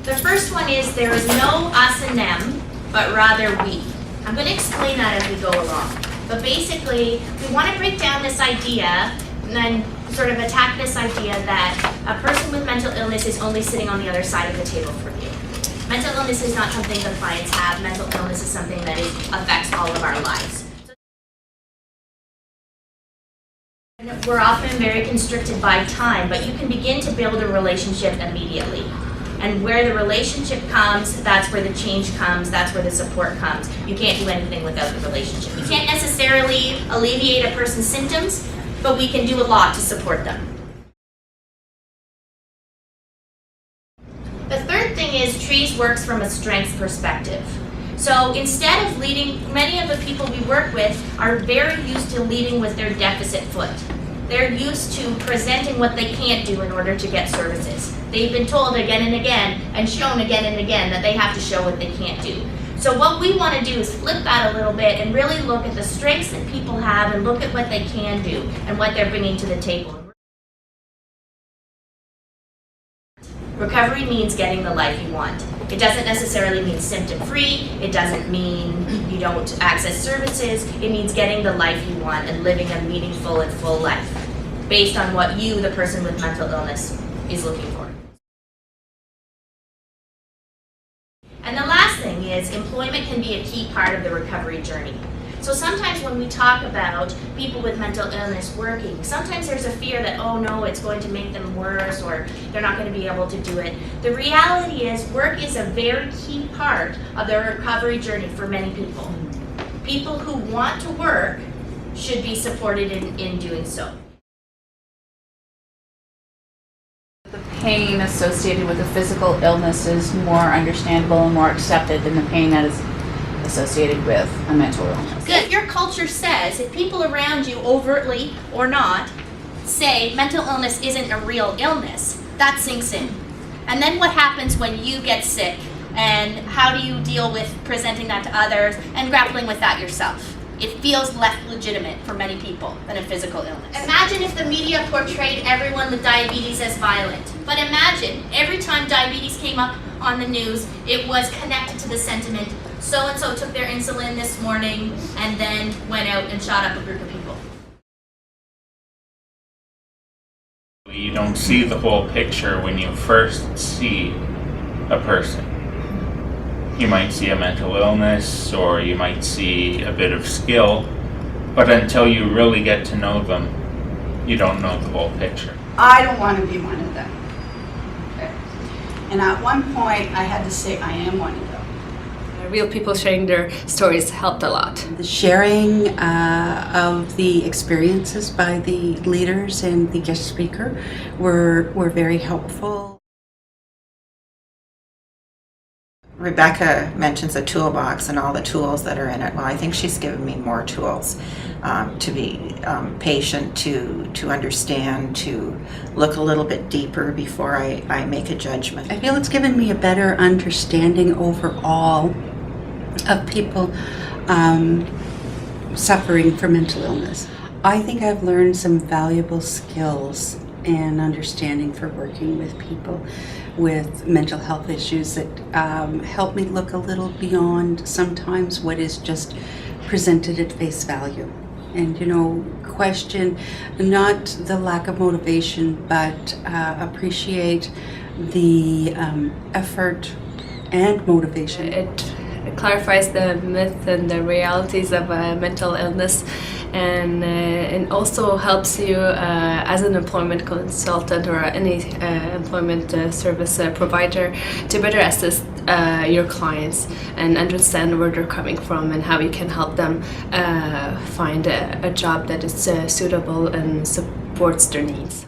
The first one is there is no us and them, but rather we. I'm going to explain that as we go along. But basically, we want to break down this idea and then sort of attack this idea that a person with mental illness is only sitting on the other side of the table from you. Mental illness is not something that clients have. Mental illness is something that affects all of our lives. We're often very constricted by time, but you can begin to build a relationship immediately. And where the relationship comes, that's where the change comes, that's where the support comes. You can't do anything without the relationship. You can't necessarily alleviate a person's symptoms, but we can do a lot to support them. The third thing is TREES works from a strengths perspective. So instead of leading, many of the people we work with are very used to leading with their deficit foot. They're used to presenting what they can't do in order to get services. They've been told again and again and shown again and again that they have to show what they can't do. So what we want to do is flip that a little bit and really look at the strengths that people have and look at what they can do and what they're bringing to the table. Recovery means getting the life you want. It doesn't necessarily mean symptom-free. It doesn't mean you don't access services. It means getting the life you want and living a meaningful and full life based on what you, the person with mental illness, is looking for. And the last thing is employment can be a key part of the recovery journey. So sometimes when we talk about people with mental illness working, sometimes there's a fear that, oh no, it's going to make them worse or they're not going to be able to do it. The reality is work is a very key part of the recovery journey for many people. People who want to work should be supported in doing so. The pain associated with a physical illness is more understandable and more accepted than the pain that is associated with a mental illness. If your culture says, if people around you overtly or not say mental illness isn't a real illness, that sinks in. And then what happens when you get sick and how do you deal with presenting that to others and grappling with that yourself? It feels less legitimate for many people than a physical illness. Imagine if the media portrayed everyone with diabetes as violent. But imagine every time diabetes came up on the news, it was connected to the sentiment, so-and-so took their insulin this morning and then went out and shot up a group of people. You don't see the whole picture when you first see a person. You might see a mental illness or you might see a bit of skill, but until you really get to know them, you don't know the whole picture. I don't want to be one of them. Okay. And at one point I had to say I am one of them. Real people sharing their stories helped a lot. The sharing of the experiences by the leaders and the guest speaker were very helpful. Rebecca mentions a toolbox and all the tools that are in it. Well, I think she's given me more tools to be patient, to understand, to look a little bit deeper before I make a judgment. I feel it's given me a better understanding overall of people suffering from mental illness. I think I've learned some valuable skills and understanding for working with people with mental health issues that help me look a little beyond sometimes what is just presented at face value. And, you know, question not the lack of motivation, but appreciate the effort and motivation. It clarifies the myth and the realities of mental illness, and also helps you as an employment consultant or any employment service provider to better assist your clients and understand where they're coming from and how you can help them find a job that is suitable and supports their needs.